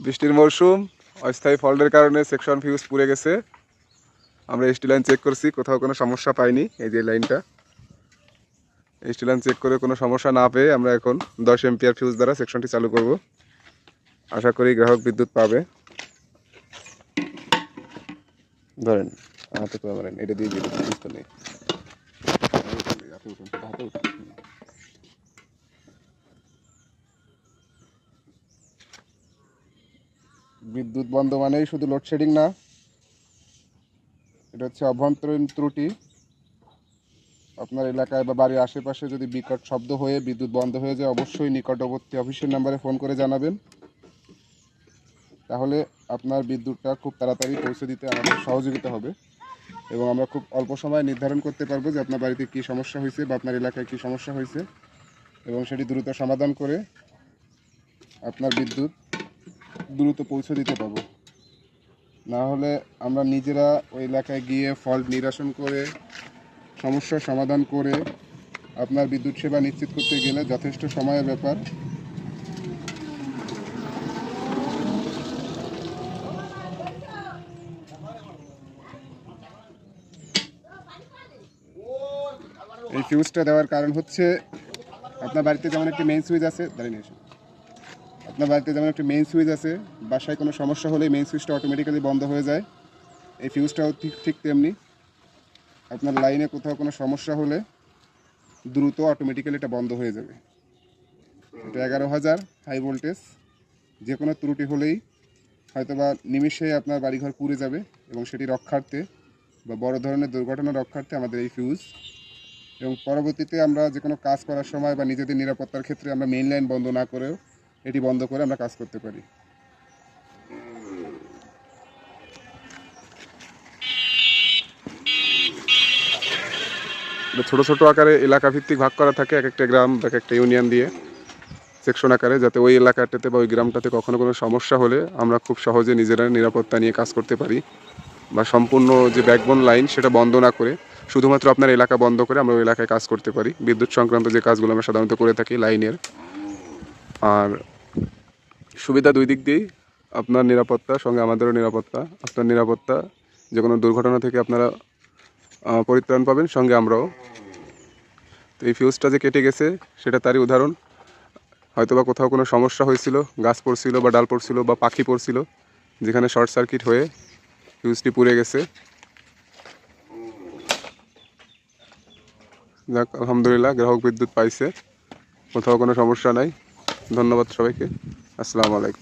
বৃষ্টির মরশুম, অস্থায়ী ফল্টের কারণে সেকশন ফিউজ পুড়ে গেছে। আমরা এসটি লাইন চেক করছি, কোথাও কোনো সমস্যা পাইনি। এই যে লাইনটা এসটি লাইন চেক করে কোনো সমস্যা না পেয়ে আমরা এখন 10 এম্পিয়ার ফিউজ দ্বারা সেকশনটি চালু করব। আশা করি গ্রাহক বিদ্যুৎ পাবে। ধরেন হাতে তো ধরেন, এটা দিয়ে দিন, বুঝতে নেই। বিদ্যুৎ বন্ধ মানেই শুধু লোডশেডিং না, এটা হচ্ছে অভ্যন্তরীণ ত্রুটি। আপনার এলাকায় বা বাড়ির আশেপাশে যদি বিকট শব্দ হয়ে বিদ্যুৎ বন্ধ হয়ে যায়, অবশ্যই নিকটবর্তী অফিসের নাম্বারে ফোন করে জানাবেন। তাহলে আপনার বিদ্যুৎটা খুব তাড়াতাড়ি পৌঁছে দিতে আমাদের সহযোগিতা হবে এবং আমরা খুব অল্প সময়ে নির্ধারণ করতে পারবো যে আপনার বাড়িতে কী সমস্যা হয়েছে বা আপনার এলাকায় কী সমস্যা হয়েছে, এবং সেটি দ্রুত সমাধান করে আপনার বিদ্যুৎ দ্রুত পৌঁছে দিতে পারবো। না হলে আমরা নিজেরা ওই এলাকায় গিয়ে ফল্ট নিরসন করে সমস্যার সমাধান করে আপনার বিদ্যুৎ সেবা নিশ্চিত করতে গেলে যথেষ্ট সময়ের ব্যাপার। এই ফিউজটা দেওয়ার কারণ হচ্ছে আপনার বাড়িতে যেমন একটি মেইন সুইচ আছে, দাঁড়িয়ে এসে আপনার বাড়িতে যেমন একটি মেইন সুইচ আছে, বাসায় কোনো সমস্যা হলে মেইন সুইচটা অটোমেটিক্যালি বন্ধ হয়ে যায়। এই ফিউজটাও ঠিক তেমনি, আপনার লাইনে কোথাও কোনো সমস্যা হলে দ্রুত অটোমেটিক্যালি এটা বন্ধ হয়ে যাবে। এটা 11,000 হাই ভোল্টেজ, যে কোনো ত্রুটি হলেই হয়তোবা নিমিষেই আপনার বাড়িঘর পুড়ে যাবে, এবং সেটি রক্ষার্থে বা বড় ধরনের দুর্ঘটনা রক্ষার্থে আমাদের এই ফিউজ। এবং পরবর্তীতে আমরা যে কোনো কাজ করার সময় বা নিজেদের নিরাপত্তার ক্ষেত্রে আমরা মেইন লাইন বন্ধ না করেও এটি বন্ধ করে আমরা কাজ করতে পারি। ছোট ছোট আকারে এলাকা ভিত্তিক ভাগ করা থাকে, এক একটা গ্রাম বা এক একটা ইউনিয়ন দিয়ে সেকশন আকারে, যাতে ওই এলাকাটাতে বা ওই গ্রামটাতে কখনো কোনো সমস্যা হলে আমরা খুব সহজে নিজেরা নিরাপত্তা নিয়ে কাজ করতে পারি, বা সম্পূর্ণ যে ব্যাকবোন লাইন সেটা বন্ধ না করে শুধুমাত্র আপনার এলাকা বন্ধ করে আমরা ওই এলাকায় কাজ করতে পারি। বিদ্যুৎ সংক্রান্ত যে কাজগুলো আমরা সাধারণত করে থাকি লাইনের। আর সুবিধা দুই দিক দিয়েই, আপনার নিরাপত্তা সঙ্গে আমাদেরও নিরাপত্তা। আপনার নিরাপত্তা, যে কোনো দুর্ঘটনা থেকে আপনারা পরিত্রাণ পাবেন, সঙ্গে আমরাও। তো এই ফিউজটা যে কেটে গেছে সেটা তারই উদাহরণ। হয়তোবা কোথাও কোনো সমস্যা হয়েছিল, গাছ পড়ছিল বা ডাল পড়ছিল বা পাখি পড়ছিল, যেখানে শর্ট সার্কিট হয়ে ফিউজটি পুড়ে গেছে। যাক, আলহামদুলিল্লাহ, গ্রাহক বিদ্যুৎ পাইছে, কোথাও কোনো সমস্যা নাই। ধন্যবাদ সবাইকে। আসসালামু আলাইকুম।